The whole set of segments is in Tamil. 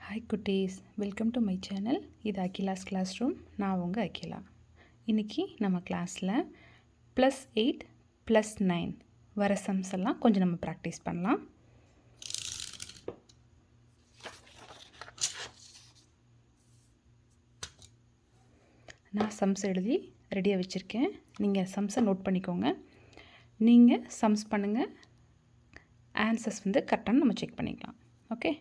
ஹாய் குட்டீஸ், வெல்கம் டு மை சேனல். இது அகிலாஸ் கிளாஸ் ரூம். நான் உங்கள் அகிலா. இன்றைக்கி நம்ம கிளாஸில் +8 +9 வர சம்ஸ் எல்லாம் கொஞ்சம் நம்ம ப்ராக்டிஸ் பண்ணலாம். நான் சம்ஸ் எழுதி ரெடியாக வச்சுருக்கேன். நீங்கள் சம்ஸை நோட் பண்ணிக்கோங்க. நீங்கள் சம்ஸ் பண்ணுங்கள், ஆன்சர்ஸ் கரெக்டான நம்ம செக் பண்ணிக்கலாம். ஓகே,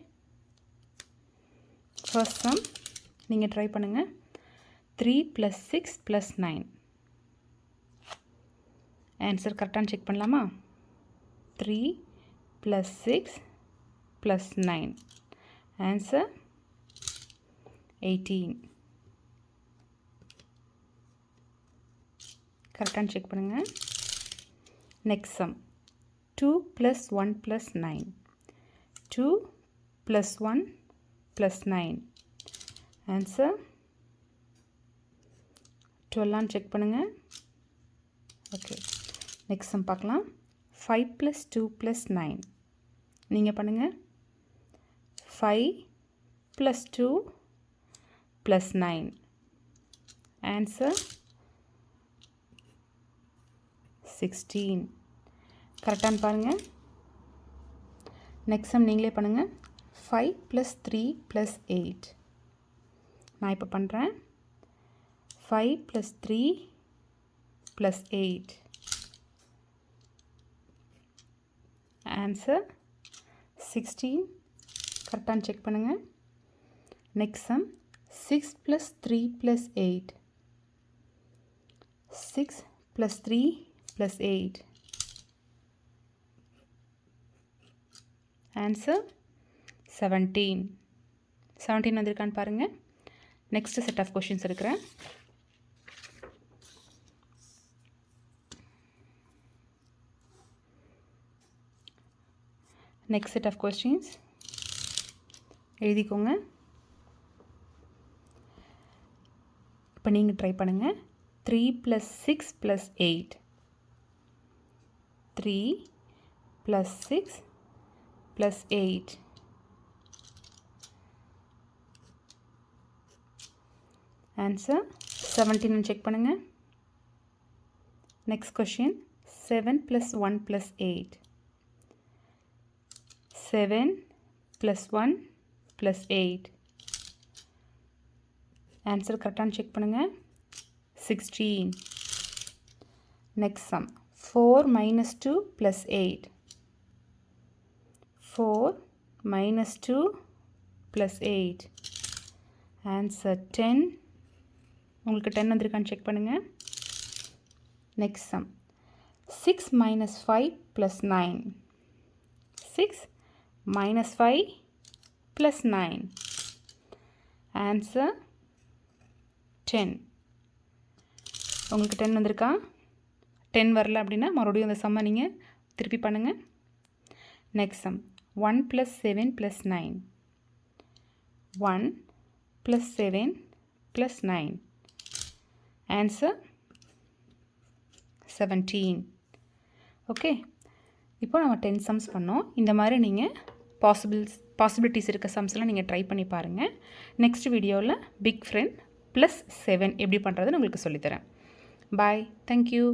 ஃபர்ஸ்ட் சம் நீங்கள் ட்ரை பண்ணுங்கள். 3 + 6 + 9 ஆன்சர் கரெக்டானு செக் பண்ணலாமா? 3 + 6 + 9 ஆன்சர் 18. கரெக்டானு செக் பண்ணுங்கள். நெக்ஸ்ட் சம் 2 + 1 + 9 2 + 1 + 9 ஆன்சர் 12 செக் பண்ணுங்கள். ஓகே, நெக்ஸ்ட் சம் பார்க்கலாம். 5 + 2 + 9 நீங்கள் பண்ணுங்கள். 5 + 2 + 9 ஆன்சர் 16. கரெக்டானு பாருங்கள். நெக்ஸ்ட் சம் நீங்களே பண்ணுங்கள். 5 + 3 + 8 நான் இப்போ பண்ணுறேன். 5 + 3 + 8 ஆன்சர் 16. கரெக்டானு செக் பண்ணுங்கள். Next sum 6 + 3 + 8 6 + 3 + 8 answer 17. 17 வந்திருக்கான்னு பாருங்கள். நெக்ஸ்ட் செட் ஆஃப் கொஷின்ஸ் இருக்கிறேன். நெக்ஸ்ட் செட் ஆஃப் கொஸ்டின்ஸ் எழுதிக்கோங்க. இப்போ நீங்கள் ட்ரை பண்ணுங்கள். 3 + 6 + 8 3 + 6 + 8 ஆன்சர் 17 செக் பண்ணுங்கள். நெக்ஸ்ட் கொஷின் 7 + 1 + 8 7 + 1 + 8 ஆன்சர் கரெக்டானு செக் பண்ணுங்கள். 16. Next sum 4 - 2 + 8 4 - 2 + 8 answer 10. உங்களுக்கு 10 வந்திருக்கான்னு செக் பண்ணுங்கள். Next sum 6 - 5 + 9 6 - 5 + 9 answer 10. உங்களுக்கு 10 வந்திருக்கா? 10 வரல அப்படின்னா மறுபடியும் அந்த சம்மை நீங்கள் திருப்பி பண்ணுங்கள். Next sum 1 + 7 + 9 1 + 7 + 9 answer 17. ஓகே, இப்போ நம்ம 10 சம்ஸ் பண்ணோம். இந்த மாதிரி நீங்கள் பாசிபிலிட்டிஸ் இருக்க சம்ஸ்லாம் நீங்கள் ட்ரை பண்ணி பாருங்கள். நெக்ஸ்ட் வீடியோவில் பிக் ஃப்ரெண்ட் +7 எப்படி பண்ணுறதுன்னு உங்களுக்கு சொல்லித்தரேன். பாய், தேங்க்யூ.